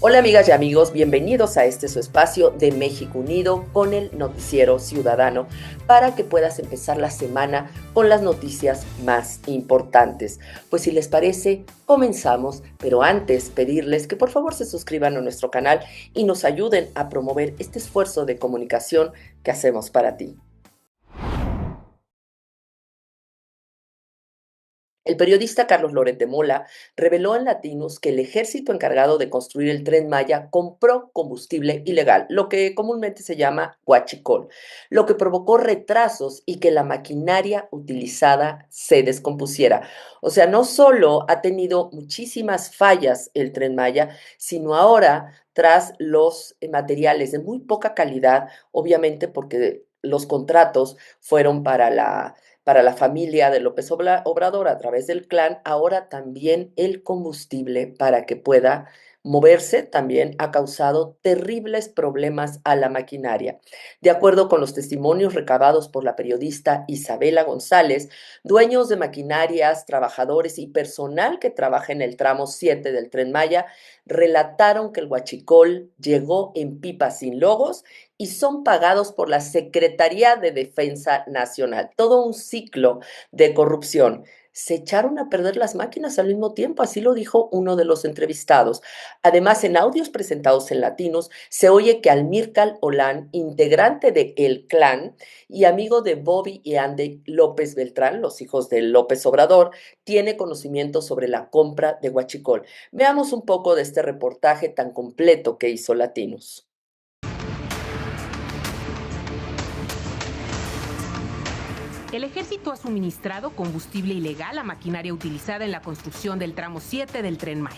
Hola amigas y amigos, bienvenidos a este su espacio de México Unido con el Noticiero Ciudadano para que puedas empezar la semana con las noticias más importantes. Pues si les parece, comenzamos, pero antes pedirles que por favor se suscriban a nuestro canal y nos ayuden a promover este esfuerzo de comunicación que hacemos para ti. El periodista Carlos Loret de Mola reveló en Latinos que el ejército encargado de construir el Tren Maya compró combustible ilegal, lo que comúnmente se llama huachicol, lo que provocó retrasos y que la maquinaria utilizada se descompusiera. O sea, no solo ha tenido muchísimas fallas el Tren Maya, sino ahora tras los materiales de muy poca calidad, obviamente porque los contratos fueron para la familia de López Obrador a través del clan, ahora también el combustible para que pueda moverse también ha causado terribles problemas a la maquinaria. De acuerdo con los testimonios recabados por la periodista Isabela González, dueños de maquinarias, trabajadores y personal que trabaja en el tramo 7 del Tren Maya relataron que el huachicol llegó en pipas sin logos y son pagados por la Secretaría de Defensa Nacional. Todo un ciclo de corrupción. Se echaron a perder las máquinas al mismo tiempo, así lo dijo uno de los entrevistados. Además, en audios presentados en Latinos, se oye que Almircal Olán, integrante de El Clan y amigo de Bobby y Andy López Beltrán, los hijos de López Obrador, tiene conocimiento sobre la compra de Huachicol. Veamos un poco de este reportaje tan completo que hizo Latinos. El ejército ha suministrado combustible ilegal a maquinaria utilizada en la construcción del tramo 7 del Tren Maya.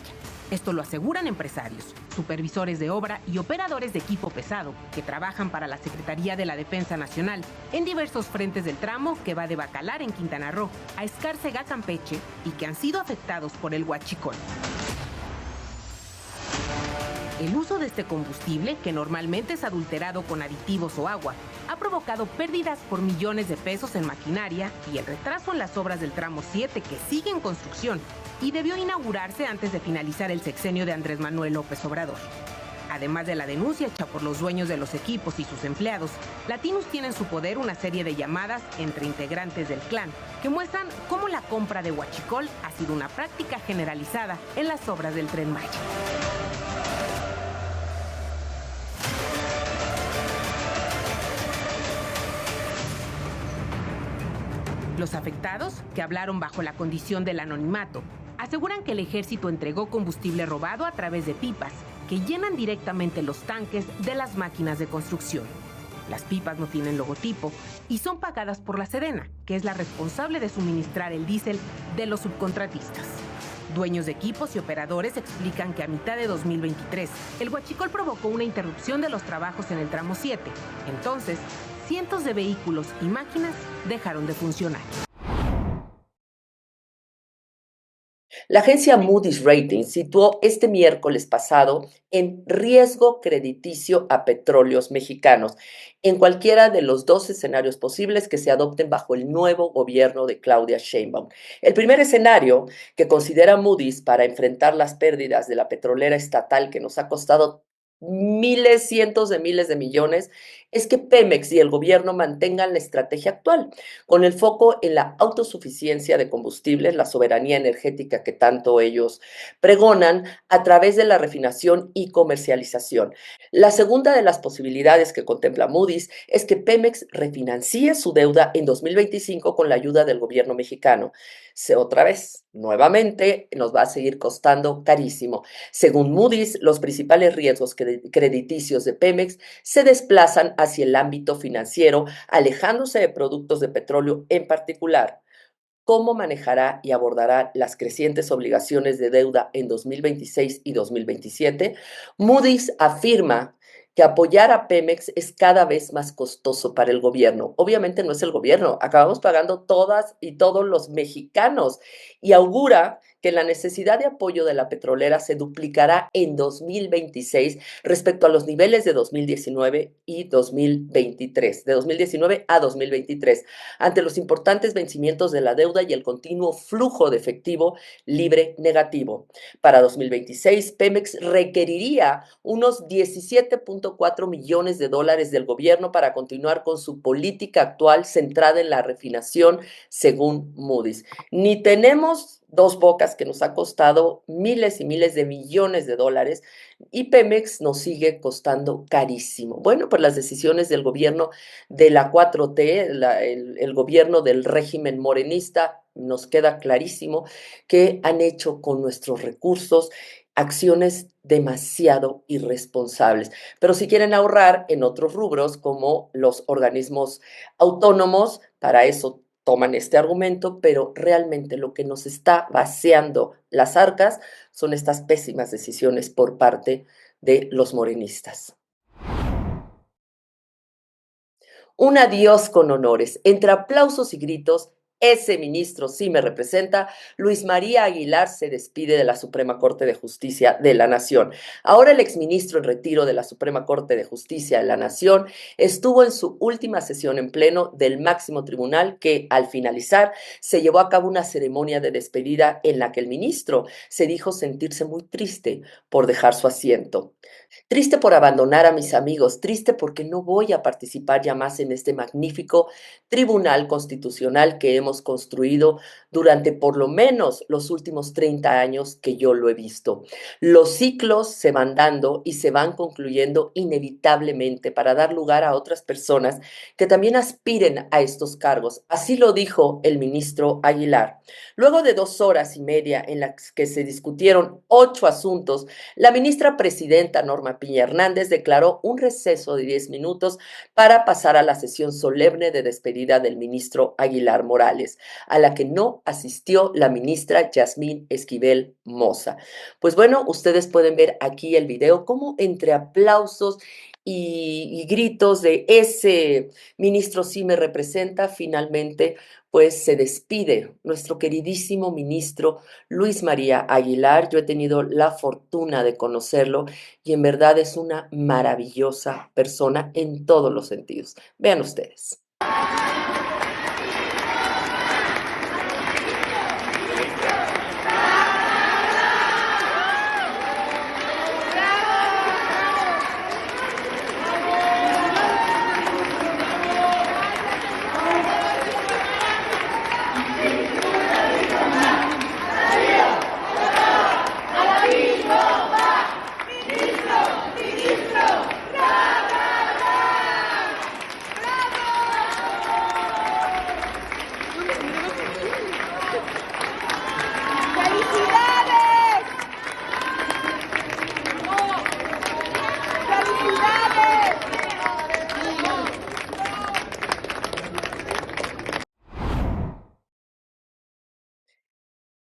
Esto lo aseguran empresarios, supervisores de obra y operadores de equipo pesado que trabajan para la Secretaría de la Defensa Nacional en diversos frentes del tramo que va de Bacalar en Quintana Roo a Escárcega, Campeche, y que han sido afectados por el huachicol. El uso de este combustible, que normalmente es adulterado con aditivos o agua, ha provocado pérdidas por millones de pesos en maquinaria y el retraso en las obras del tramo 7 que sigue en construcción y debió inaugurarse antes de finalizar el sexenio de Andrés Manuel López Obrador. Además de la denuncia hecha por los dueños de los equipos y sus empleados, Latinos tiene en su poder una serie de llamadas entre integrantes del clan que muestran cómo la compra de huachicol ha sido una práctica generalizada en las obras del Tren Maya. Los afectados, que hablaron bajo la condición del anonimato, aseguran que el ejército entregó combustible robado a través de pipas que llenan directamente los tanques de las máquinas de construcción. Las pipas no tienen logotipo y son pagadas por la Sedena, que es la responsable de suministrar el diésel de los subcontratistas. Dueños de equipos y operadores explican que a mitad de 2023, el huachicol provocó una interrupción de los trabajos en el tramo 7. Entonces, cientos de vehículos y máquinas dejaron de funcionar. La agencia Moody's Ratings situó este miércoles pasado en riesgo crediticio a petróleos mexicanos, en cualquiera de los dos escenarios posibles que se adopten bajo el nuevo gobierno de Claudia Sheinbaum. El primer escenario que considera Moody's para enfrentar las pérdidas de la petrolera estatal que nos ha costado miles, cientos de miles de millones, es que Pemex y el gobierno mantengan la estrategia actual, con el foco en la autosuficiencia de combustibles, la soberanía energética que tanto ellos pregonan a través de la refinación y comercialización. La segunda de las posibilidades que contempla Moody's es que Pemex refinancie su deuda en 2025 con la ayuda del gobierno mexicano. Otra vez, nuevamente, nos va a seguir costando carísimo. Según Moody's, los principales riesgos crediticios de Pemex se desplazan hacia el ámbito financiero, alejándose de productos de petróleo en particular. ¿Cómo manejará y abordará las crecientes obligaciones de deuda en 2026 y 2027? Moody's afirma que apoyar a Pemex es cada vez más costoso para el gobierno. Obviamente no es el gobierno, acabamos pagando todas y todos los mexicanos y augura que la necesidad de apoyo de la petrolera se duplicará en 2026 respecto a los niveles de 2019 y 2023, de 2019 a 2023, ante los importantes vencimientos de la deuda y el continuo flujo de efectivo libre negativo. Para 2026, Pemex requeriría unos 17.4 millones de dólares del gobierno para continuar con su política actual centrada en la refinación, según Moody's. Ni tenemos Dos Bocas, que nos ha costado miles y miles de millones de dólares, y Pemex nos sigue costando carísimo. Bueno, pues las decisiones del gobierno de la 4T, el gobierno del régimen morenista, nos queda clarísimo que han hecho con nuestros recursos acciones demasiado irresponsables. Pero si quieren ahorrar en otros rubros, como los organismos autónomos, para eso toman este argumento, pero realmente lo que nos está vaciando las arcas son estas pésimas decisiones por parte de los morenistas. Un adiós con honores. Entre aplausos y gritos, ese ministro sí me representa. Luis María Aguilar se despide de la Suprema Corte de Justicia de la Nación. Ahora el exministro en retiro de la Suprema Corte de Justicia de la Nación estuvo en su última sesión en pleno del máximo tribunal que, al finalizar, se llevó a cabo una ceremonia de despedida en la que el ministro se dijo sentirse muy triste por dejar su asiento. Triste por abandonar a mis amigos, triste porque no voy a participar ya más en este magnífico tribunal constitucional que hemos construido durante por lo menos los últimos 30 años que yo lo he visto. Los ciclos se van dando y se van concluyendo inevitablemente para dar lugar a otras personas que también aspiren a estos cargos. Así lo dijo el ministro Aguilar. Luego de 2 horas y media en las que se discutieron 8 asuntos, la ministra presidenta Norma Piña Hernández declaró un receso de 10 minutos para pasar a la sesión solemne de despedida del ministro Aguilar Morales, a la que no asistió la ministra Yasmín Esquivel Moza. Pues bueno, ustedes pueden ver aquí el video, cómo entre aplausos y gritos de ese ministro sí me representa, finalmente pues se despide nuestro queridísimo ministro Luis María Aguilar. Yo he tenido la fortuna de conocerlo y en verdad es una maravillosa persona en todos los sentidos. Vean ustedes.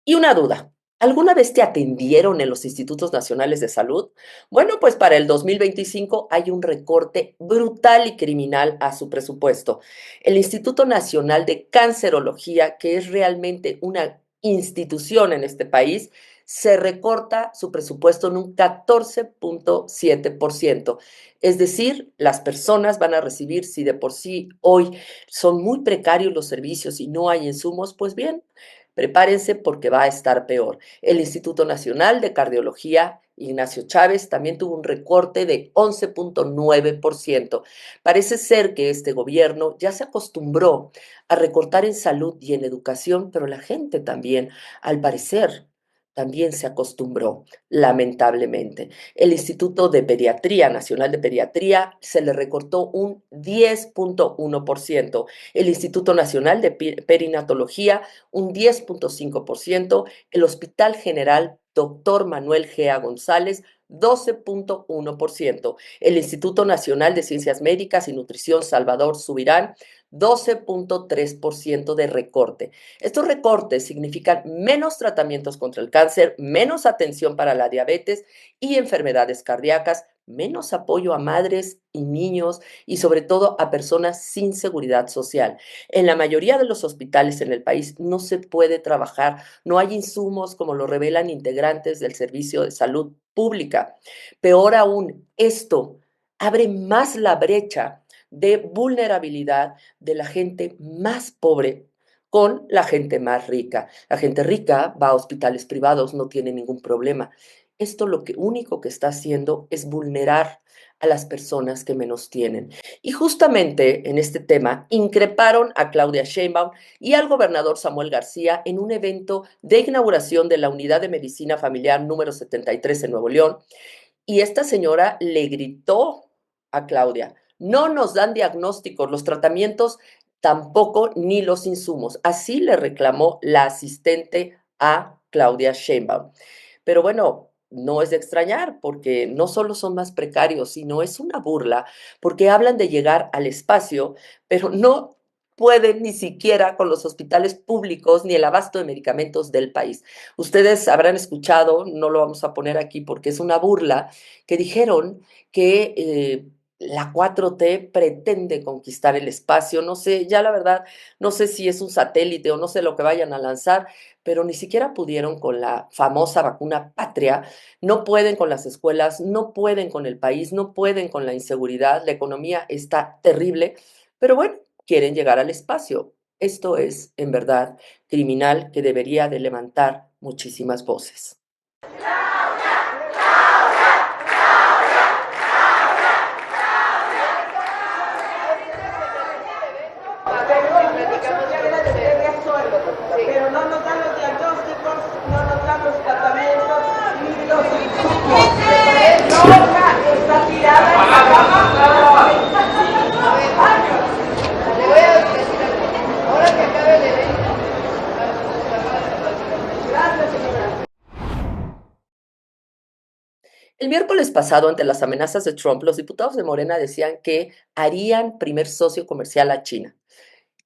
Y una duda, ¿alguna vez te atendieron en los institutos nacionales de salud? Bueno, pues para el 2025 hay un recorte brutal y criminal a su presupuesto. El Instituto Nacional de Cancerología, que es realmente una institución en este país, se recorta su presupuesto en un 14.7%. Es decir, las personas van a recibir, si de por sí hoy son muy precarios los servicios y no hay insumos, pues bien, prepárense porque va a estar peor. El Instituto Nacional de Cardiología, Ignacio Chávez, también tuvo un recorte de 11.9%. Parece ser que este gobierno ya se acostumbró a recortar en salud y en educación, pero la gente también, al parecer, también se acostumbró, lamentablemente. El Instituto de Pediatría, Nacional de Pediatría, se le recortó un 10.1%. El Instituto Nacional de Perinatología, un 10.5%. El Hospital General Doctor Manuel Gea González, 12.1%. El Instituto Nacional de Ciencias Médicas y Nutrición Salvador Subirán, 12.3% de recorte. Estos recortes significan menos tratamientos contra el cáncer, menos atención para la diabetes y enfermedades cardíacas, menos apoyo a madres y niños y sobre todo a personas sin seguridad social. En la mayoría de los hospitales en el país no se puede trabajar, no hay insumos como lo revelan integrantes del Servicio de Salud Pública. Peor aún, esto abre más la brecha de vulnerabilidad de la gente más pobre con la gente más rica. La gente rica va a hospitales privados, no tiene ningún problema. Esto lo que único que está haciendo es vulnerar a las personas que menos tienen. Y justamente en este tema increparon a Claudia Sheinbaum y al gobernador Samuel García en un evento de inauguración de la Unidad de Medicina Familiar número 73 en Nuevo León. Y esta señora le gritó a Claudia, no nos dan diagnósticos, los tratamientos tampoco, ni los insumos. Así le reclamó la asistente a Claudia Sheinbaum. Pero bueno, no es de extrañar, porque no solo son más precarios, sino es una burla, porque hablan de llegar al espacio, pero no pueden ni siquiera con los hospitales públicos ni el abasto de medicamentos del país. Ustedes habrán escuchado, no lo vamos a poner aquí porque es una burla, que dijeron que la 4T pretende conquistar el espacio. No sé, ya la verdad, no sé si es un satélite o no sé lo que vayan a lanzar, pero ni siquiera pudieron con la famosa vacuna patria, no pueden con las escuelas, no pueden con el país, no pueden con la inseguridad, la economía está terrible, pero bueno, quieren llegar al espacio. Esto es, en verdad, criminal que debería de levantar muchísimas voces. Pero no nos dan los diagnósticos, no nos dan los tratamientos ni los insumos. Norma está tirada en la cama. Le voy a decir algo. Ahora que acabe el evento, Gracias, señora. El miércoles pasado, ante las amenazas de Trump, los diputados de Morena decían que harían primer socio comercial a China.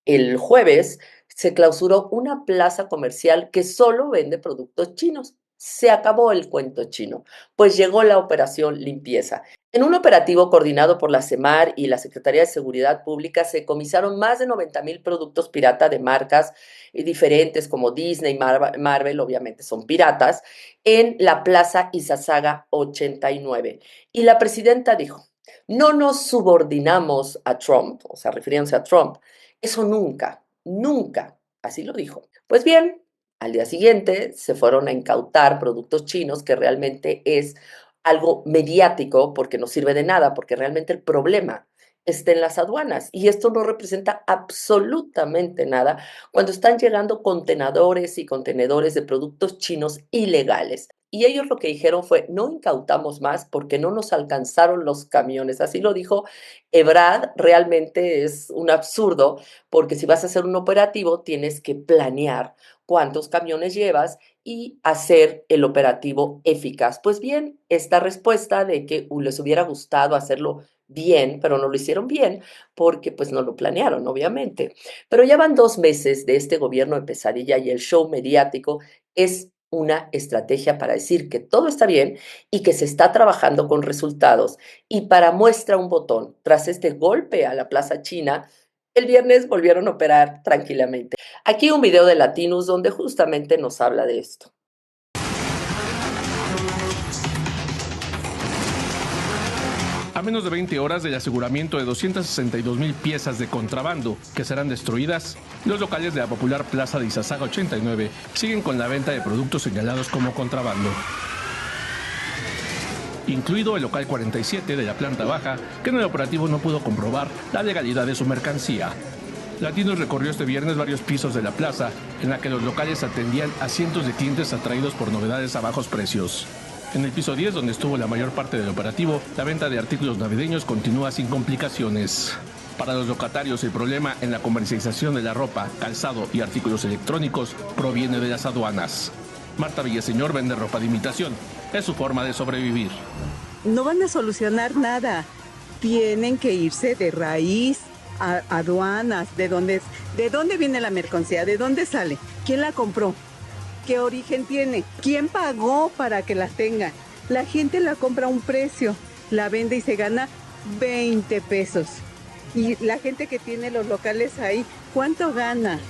El jueves se clausuró una plaza comercial que solo vende productos chinos. Se acabó el cuento chino, pues llegó la operación limpieza. En un operativo coordinado por la CEMAR y la Secretaría de Seguridad Pública se comisaron más de 90,000 productos pirata de marcas diferentes como Disney, Marvel, obviamente son piratas, en la Plaza Izazaga 89. Y la presidenta dijo, no nos subordinamos a Trump, o sea, refiriéndose a Trump. Eso nunca, nunca, así lo dijo. Pues bien, al día siguiente se fueron a incautar productos chinos, que realmente es algo mediático porque no sirve de nada, porque realmente el problema está en las aduanas y esto no representa absolutamente nada cuando están llegando contenedores y contenedores de productos chinos ilegales. Y ellos lo que dijeron fue, no incautamos más porque no nos alcanzaron los camiones. Así lo dijo Ebrard. Realmente es un absurdo porque si vas a hacer un operativo tienes que planear cuántos camiones llevas y hacer el operativo eficaz. Pues bien, esta respuesta de que les hubiera gustado hacerlo bien, pero no lo hicieron bien porque pues no lo planearon, obviamente. Pero ya van 2 meses de este gobierno de pesadilla y el show mediático es una estrategia para decir que todo está bien y que se está trabajando con resultados. Y para muestra un botón, tras este golpe a la Plaza China, el viernes volvieron a operar tranquilamente. Aquí un video de Latinus donde justamente nos habla de esto. A menos de 20 horas del aseguramiento de 262,000 piezas de contrabando que serán destruidas, los locales de la popular Plaza de Izazaga 89 siguen con la venta de productos señalados como contrabando, incluido el local 47 de la planta baja, que en el operativo no pudo comprobar la legalidad de su mercancía. Latinos recorrió este viernes varios pisos de la plaza, en la que los locales atendían a cientos de clientes atraídos por novedades a bajos precios. En el piso 10, donde estuvo la mayor parte del operativo, la venta de artículos navideños continúa sin complicaciones. Para los locatarios, el problema en la comercialización de la ropa, calzado y artículos electrónicos proviene de las aduanas. Marta Villaseñor vende ropa de imitación. Es su forma de sobrevivir. No van a solucionar nada. Tienen que irse de raíz a aduanas. ¿De dónde viene la mercancía? ¿De dónde sale? ¿Quién la compró? ¿Qué origen tiene? ¿Quién pagó para que las tengan? La gente la compra a un precio la vende y se gana 20 pesos. Y la gente que tiene los locales ahí, ¿cuánto gana?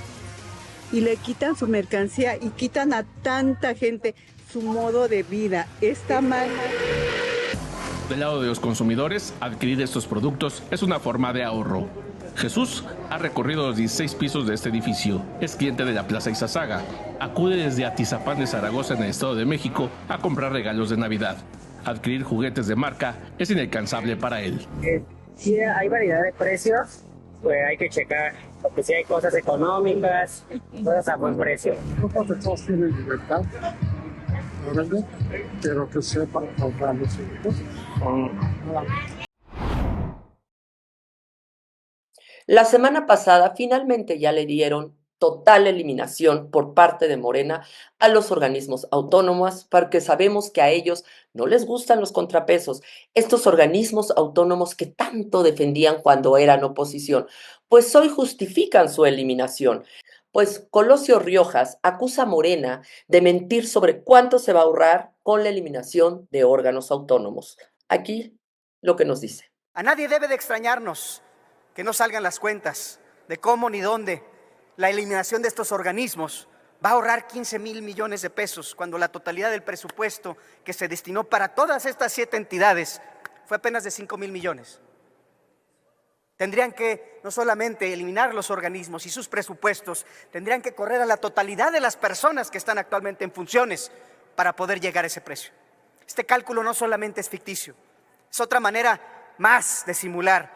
Y le quitan su mercancía y quitan a tanta gente su modo de vida. Está mal. Del lado de los consumidores, adquirir estos productos es una forma de ahorro. Jesús ha recorrido los 16 pisos de este edificio. Es cliente de la Plaza Izazaga. Acude desde Atizapán de Zaragoza en el Estado de México a comprar regalos de Navidad. Adquirir juguetes de marca es inalcanzable para él. Sí, hay variedad de precios, pues hay que checar, porque sí hay cosas económicas, cosas a buen precio. No porque todos tienen libertad, ¿verdad? Pero que sepan comprar los hijos. La semana pasada finalmente ya le dieron total eliminación por parte de Morena a los organismos autónomos, porque sabemos que a ellos no les gustan los contrapesos, estos organismos autónomos que tanto defendían cuando eran oposición, pues hoy justifican su eliminación. Pues Colosio Riojas acusa a Morena de mentir sobre cuánto se va a ahorrar con la eliminación de órganos autónomos. Aquí lo que nos dice. A nadie debe de extrañarnos que no salgan las cuentas de cómo ni dónde la eliminación de estos organismos va a ahorrar 15,000 millones de pesos, cuando la totalidad del presupuesto que se destinó para todas estas 7 entidades fue apenas de 5,000 millones. Tendrían que no solamente eliminar los organismos y sus presupuestos, tendrían que correr a la totalidad de las personas que están actualmente en funciones para poder llegar a ese precio. Este cálculo no solamente es ficticio, es otra manera más de simular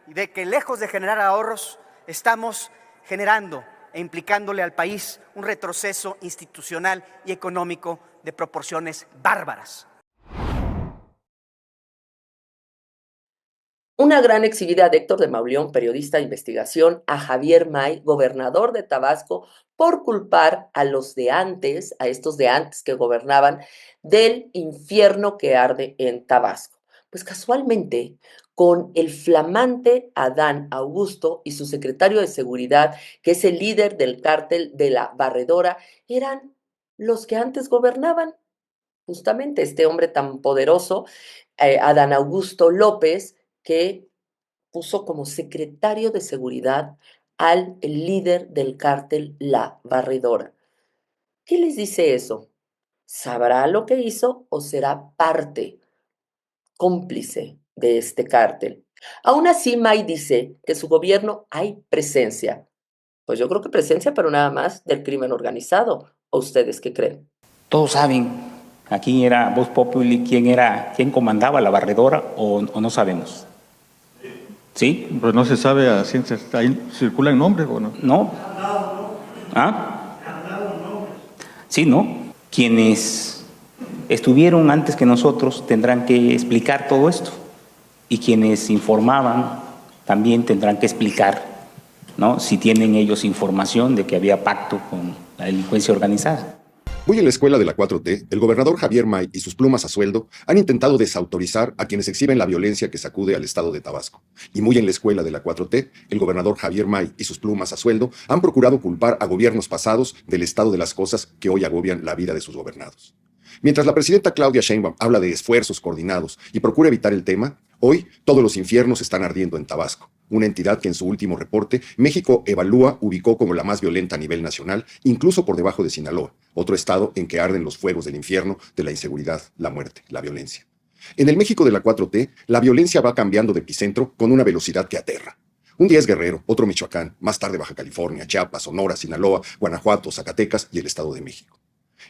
y de que, lejos de generar ahorros, estamos generando e implicándole al país un retroceso institucional y económico de proporciones bárbaras. Una gran exhibida de Héctor de Mauleón, periodista de investigación, a Javier May, gobernador de Tabasco, por culpar a los de antes, a estos de antes que gobernaban, del infierno que arde en Tabasco. Pues casualmente, con el flamante Adán Augusto y su secretario de Seguridad, que es el líder del cártel de la Barredora, eran los que antes gobernaban. Justamente este hombre tan poderoso, Adán Augusto López, que puso como secretario de Seguridad al líder del cártel La Barredora. ¿Qué les dice eso? ¿Sabrá lo que hizo o será parte, cómplice de este cártel? Aún así, May dice que en su gobierno hay presencia. Pues yo creo que presencia, pero nada más del crimen organizado. ¿O ustedes qué creen? Todos saben aquí era Vox Populi, quién comandaba la Barredora, o no sabemos. ¿Sí? Pues no se sabe a ciencia, ahí circulan nombres o no. ¿No? ¿Ah? Sí, ¿no? Quienes estuvieron antes que nosotros tendrán que explicar todo esto, y quienes informaban también tendrán que explicar, ¿no?, si tienen ellos información de que había pacto con la delincuencia organizada. Muy en la escuela de la 4T, el gobernador Javier May y sus plumas a sueldo han intentado desautorizar a quienes exhiben la violencia que sacude al estado de Tabasco. Y muy en la escuela de la 4T, el gobernador Javier May y sus plumas a sueldo han procurado culpar a gobiernos pasados del estado de las cosas que hoy agobian la vida de sus gobernados. Mientras la presidenta Claudia Sheinbaum habla de esfuerzos coordinados y procura evitar el tema, hoy todos los infiernos están ardiendo en Tabasco, una entidad que en su último reporte México Evalúa ubicó como la más violenta a nivel nacional, incluso por debajo de Sinaloa, otro estado en que arden los fuegos del infierno de la inseguridad, la muerte, la violencia. En el México de la 4T, la violencia va cambiando de epicentro con una velocidad que aterra. Un día es Guerrero, otro Michoacán, más tarde Baja California, Chiapas, Sonora, Sinaloa, Guanajuato, Zacatecas y el Estado de México.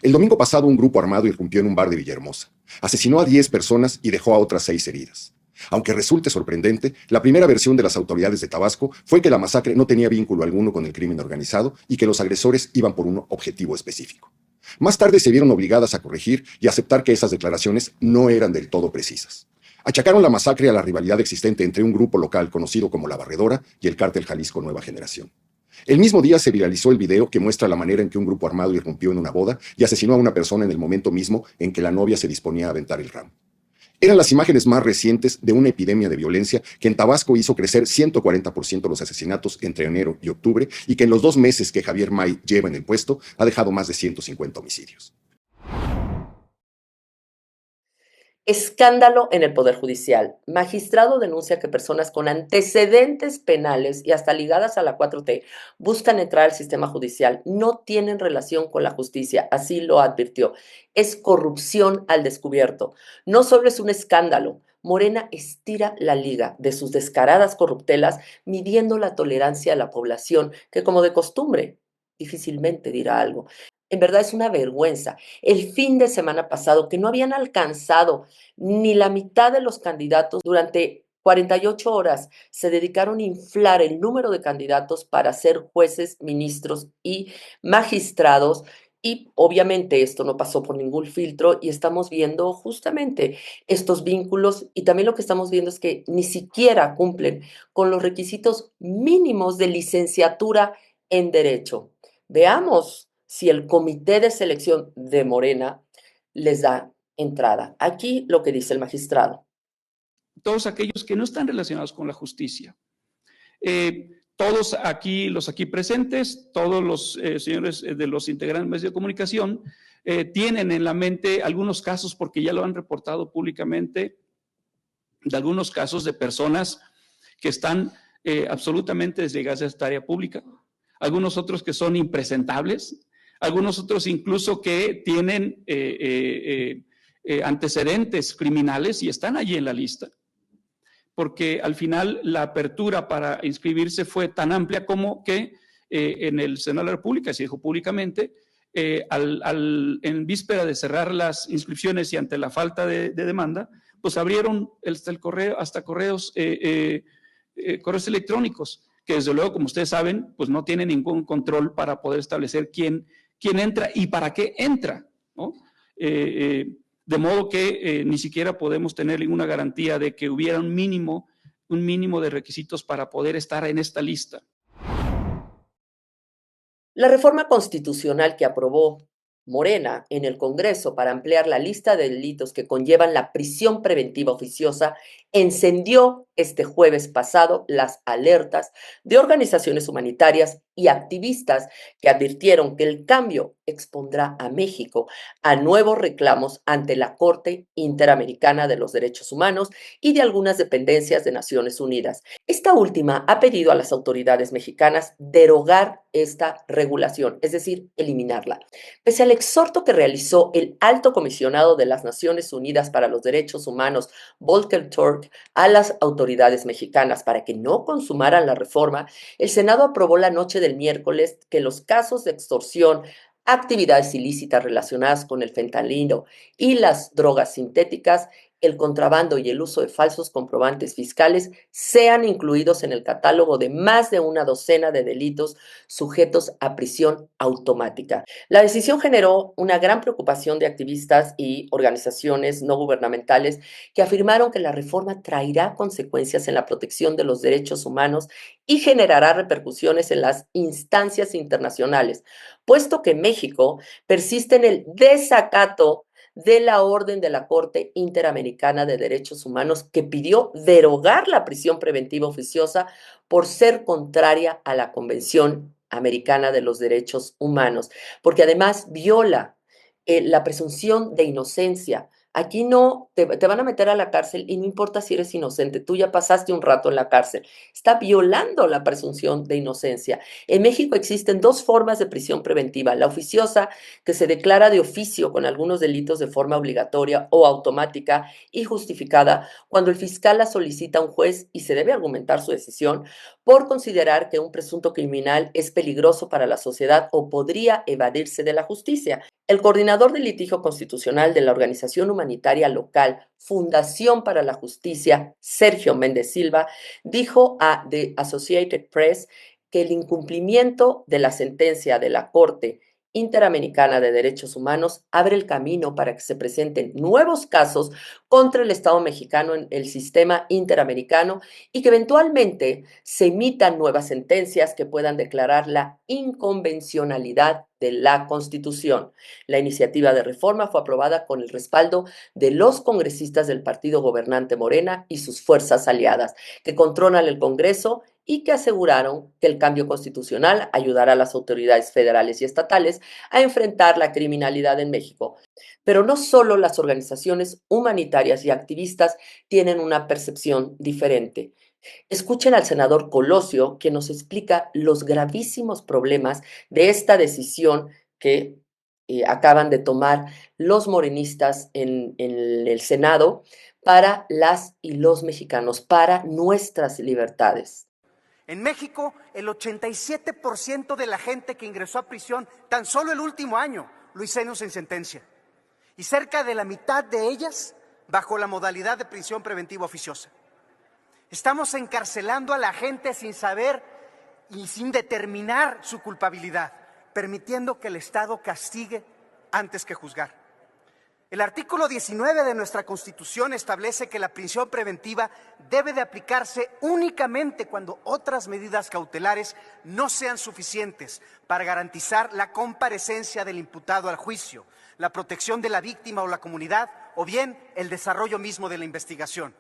El domingo pasado un grupo armado irrumpió en un bar de Villahermosa, asesinó a 10 personas y dejó a otras 6 heridas. Aunque resulte sorprendente, la primera versión de las autoridades de Tabasco fue que la masacre no tenía vínculo alguno con el crimen organizado y que los agresores iban por un objetivo específico. Más tarde se vieron obligadas a corregir y aceptar que esas declaraciones no eran del todo precisas. Achacaron la masacre a la rivalidad existente entre un grupo local conocido como La Barredora y el cártel Jalisco Nueva Generación. El mismo día se viralizó el video que muestra la manera en que un grupo armado irrumpió en una boda y asesinó a una persona en el momento mismo en que la novia se disponía a aventar el ramo. Eran las imágenes más recientes de una epidemia de violencia que en Tabasco hizo crecer 140% los asesinatos entre enero y octubre y que en los 2 meses que Javier May lleva en el puesto ha dejado más de 150 homicidios. Escándalo en el Poder Judicial. Magistrado denuncia que personas con antecedentes penales y hasta ligadas a la 4T buscan entrar al sistema judicial. No tienen relación con la justicia, así lo advirtió. Es corrupción al descubierto. No solo es un escándalo. Morena estira la liga de sus descaradas corruptelas midiendo la tolerancia a la población, que como de costumbre difícilmente dirá algo. En verdad es una vergüenza. El fin de semana pasado, que no habían alcanzado ni la mitad de los candidatos durante 48 horas, se dedicaron a inflar el número de candidatos para ser jueces, ministros y magistrados. Y obviamente esto no pasó por ningún filtro y estamos viendo justamente estos vínculos y también lo que estamos viendo es que ni siquiera cumplen con los requisitos mínimos de licenciatura en Derecho. Veamos si el comité de selección de Morena les da entrada. Aquí lo que dice el magistrado. Todos aquellos que no están relacionados con la justicia. Todos aquí, los aquí presentes, todos los señores de los integrantes de medios de comunicación, tienen en la mente algunos casos, porque ya lo han reportado públicamente, de algunos casos de personas que están absolutamente desligadas de esta área pública, algunos otros que son impresentables, algunos otros incluso que tienen antecedentes criminales y están allí en la lista, porque al final la apertura para inscribirse fue tan amplia como que en el Senado de la República, se dijo públicamente, en víspera de cerrar las inscripciones y ante la falta de demanda, pues abrieron hasta correos electrónicos, que desde luego, como ustedes saben, pues no tienen ningún control para poder establecer quién entra y para qué entra, ¿no? De modo que ni siquiera podemos tener ninguna garantía de que hubiera un mínimo de requisitos para poder estar en esta lista. La reforma constitucional que aprobó Morena en el Congreso para ampliar la lista de delitos que conllevan la prisión preventiva oficiosa encendió este jueves pasado las alertas de organizaciones humanitarias y activistas que advirtieron que el cambio expondrá a México a nuevos reclamos ante la Corte Interamericana de los Derechos Humanos y de algunas dependencias de Naciones Unidas. Esta última ha pedido a las autoridades mexicanas derogar esta regulación, es decir, eliminarla. Pese al exhorto que realizó el alto comisionado de las Naciones Unidas para los Derechos Humanos, Volker Turk, a las autoridades mexicanas para que no consumaran la reforma, el Senado aprobó la noche del miércoles que los casos de extorsión, actividades ilícitas relacionadas con el fentanilo y las drogas sintéticas, el contrabando y el uso de falsos comprobantes fiscales sean incluidos en el catálogo de más de una docena de delitos sujetos a prisión automática. La decisión generó una gran preocupación de activistas y organizaciones no gubernamentales que afirmaron que la reforma traerá consecuencias en la protección de los derechos humanos y generará repercusiones en las instancias internacionales, puesto que México persiste en el desacato de la orden de la Corte Interamericana de Derechos Humanos que pidió derogar la prisión preventiva oficiosa por ser contraria a la Convención Americana de los Derechos Humanos, porque además viola la presunción de inocencia. Aquí no te van a meter a la cárcel y no importa si eres inocente, tú ya pasaste un rato en la cárcel. Está violando la presunción de inocencia. En México existen dos formas de prisión preventiva: la oficiosa, que se declara de oficio con algunos delitos de forma obligatoria o automática y justificada cuando el fiscal la solicita a un juez y se debe argumentar su decisión por considerar que un presunto criminal es peligroso para la sociedad o podría evadirse de la justicia. El coordinador del litigio constitucional de la organización humanitaria local Fundación para la Justicia, Sergio Méndez Silva, dijo a The Associated Press que el incumplimiento de la sentencia de la Corte Interamericana de Derechos Humanos abre el camino para que se presenten nuevos casos contra el Estado mexicano en el sistema interamericano y que eventualmente se emitan nuevas sentencias que puedan declarar la inconvencionalidad de la Constitución. La iniciativa de reforma fue aprobada con el respaldo de los congresistas del partido gobernante Morena y sus fuerzas aliadas, que controlan el Congreso y que aseguraron que el cambio constitucional ayudará a las autoridades federales y estatales a enfrentar la criminalidad en México. Pero no solo las organizaciones humanitarias y activistas tienen una percepción diferente. Escuchen al senador Colosio, que nos explica los gravísimos problemas de esta decisión que acaban de tomar los morenistas en el Senado para las y los mexicanos, para nuestras libertades. En México, el 87% de la gente que ingresó a prisión tan solo el último año, Luis Enos en sentencia. Y cerca de la mitad de ellas bajo la modalidad de prisión preventiva oficiosa. Estamos encarcelando a la gente sin saber y sin determinar su culpabilidad, permitiendo que el Estado castigue antes que juzgar. El artículo 19 de nuestra Constitución establece que la prisión preventiva debe de aplicarse únicamente cuando otras medidas cautelares no sean suficientes para garantizar la comparecencia del imputado al juicio, la protección de la víctima o la comunidad, o bien el desarrollo mismo de la investigación.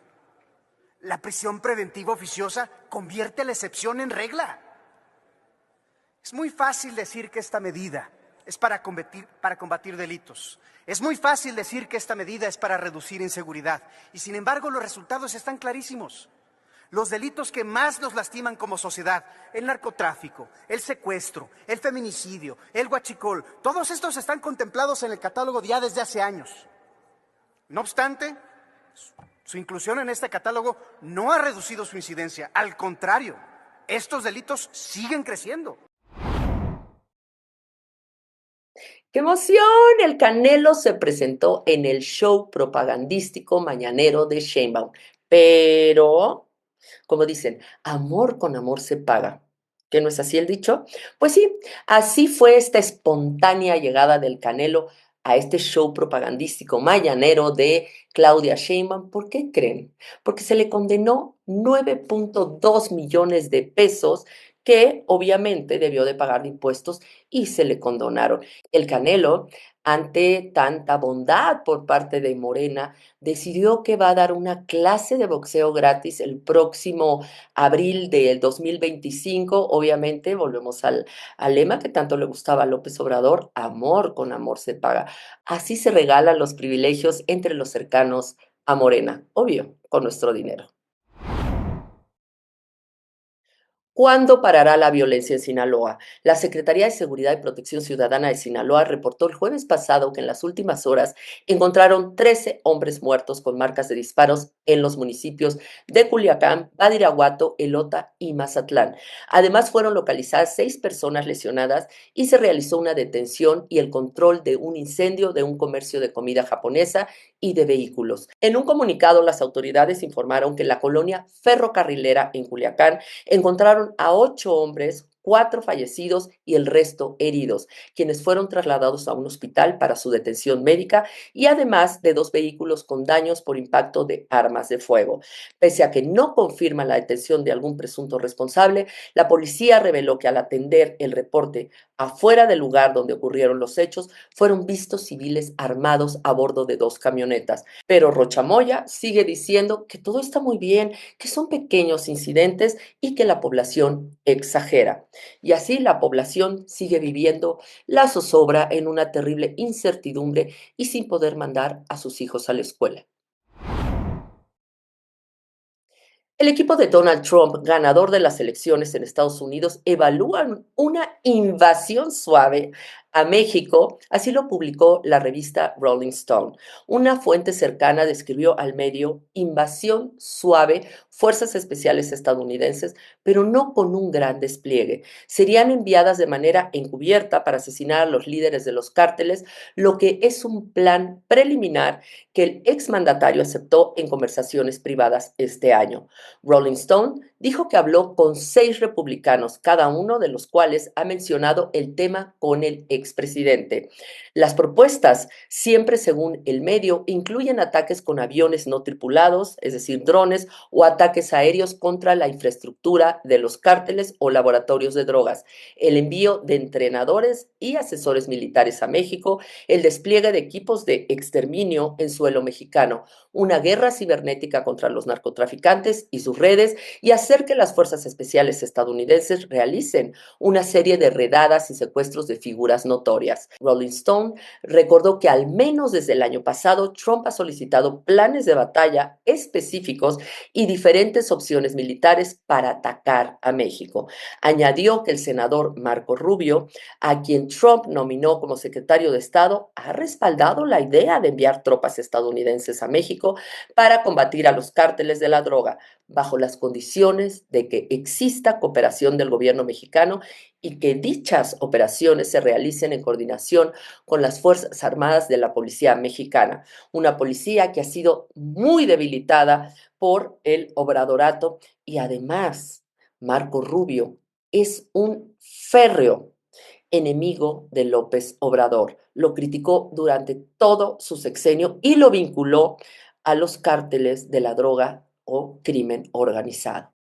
La prisión preventiva oficiosa convierte la excepción en regla. Es muy fácil decir que esta medida es para combatir delitos. Es muy fácil decir que esta medida es para reducir inseguridad. Y sin embargo, los resultados están clarísimos. Los delitos que más nos lastiman como sociedad, el narcotráfico, el secuestro, el feminicidio, el huachicol, todos estos están contemplados en el catálogo ya desde hace años. No obstante, su inclusión en este catálogo no ha reducido su incidencia. Al contrario, estos delitos siguen creciendo. ¡Qué emoción! El Canelo se presentó en el show propagandístico mañanero de Sheinbaum. Pero, como dicen, amor con amor se paga. ¿Que no es así el dicho? Pues sí, así fue esta espontánea llegada del Canelo a este show propagandístico mañanero de Claudia Sheinbaum. ¿Por qué creen? Porque se le condenó 9.2 millones de pesos que obviamente debió de pagar de impuestos y se le condonaron. El Canelo, ante tanta bondad por parte de Morena, decidió que va a dar una clase de boxeo gratis el próximo abril del 2025. Obviamente, volvemos al lema que tanto le gustaba a López Obrador: amor con amor se paga. Así se regalan los privilegios entre los cercanos a Morena, obvio, con nuestro dinero. ¿Cuándo parará la violencia en Sinaloa? La Secretaría de Seguridad y Protección Ciudadana de Sinaloa reportó el jueves pasado que en las últimas horas encontraron 13 hombres muertos con marcas de disparos en los municipios de Culiacán, Badiraguato, Elota y Mazatlán. Además, fueron localizadas 6 personas lesionadas y se realizó una detención y el control de un incendio de un comercio de comida japonesa y de vehículos. En un comunicado, las autoridades informaron que en la colonia ferrocarrilera en Culiacán encontraron a 8 hombres, 4 fallecidos y el resto heridos, quienes fueron trasladados a un hospital para su detención médica, y además de 2 vehículos con daños por impacto de armas de fuego. Pese a que no confirma la detención de algún presunto responsable, la policía reveló que al atender el reporte afuera del lugar donde ocurrieron los hechos, fueron vistos civiles armados a bordo de 2 camionetas. Pero Rochamoya sigue diciendo que todo está muy bien, que son pequeños incidentes y que la población exagera. Y así la población sigue viviendo la zozobra en una terrible incertidumbre y sin poder mandar a sus hijos a la escuela. El equipo de Donald Trump, ganador de las elecciones en Estados Unidos, evalúa una invasión suave a México, así lo publicó la revista Rolling Stone. Una fuente cercana describió al medio invasión suave, fuerzas especiales estadounidenses, pero no con un gran despliegue. Serían enviadas de manera encubierta para asesinar a los líderes de los cárteles, lo que es un plan preliminar que el exmandatario aceptó en conversaciones privadas este año. Rolling Stone dijo que habló con 6 republicanos, cada uno de los cuales ha mencionado el tema con el expresidente. Las propuestas, siempre según el medio, incluyen ataques con aviones no tripulados, es decir, drones, o ataques aéreos contra la infraestructura de los cárteles o laboratorios de drogas, el envío de entrenadores y asesores militares a México, el despliegue de equipos de exterminio en suelo mexicano, una guerra cibernética contra los narcotraficantes y sus redes, y así hacer que las fuerzas especiales estadounidenses realicen una serie de redadas y secuestros de figuras notorias. Rolling Stone recordó que al menos desde el año pasado, Trump ha solicitado planes de batalla específicos y diferentes opciones militares para atacar a México. Añadió que el senador Marco Rubio, a quien Trump nominó como secretario de Estado, ha respaldado la idea de enviar tropas estadounidenses a México para combatir a los cárteles de la droga, bajo las condiciones de que exista cooperación del gobierno mexicano y que dichas operaciones se realicen en coordinación con las Fuerzas Armadas de la Policía Mexicana, una policía que ha sido muy debilitada por el obradorato y además Marco Rubio es un férreo enemigo de López Obrador. Lo criticó durante todo su sexenio y lo vinculó a los cárteles de la droga o crimen organizado.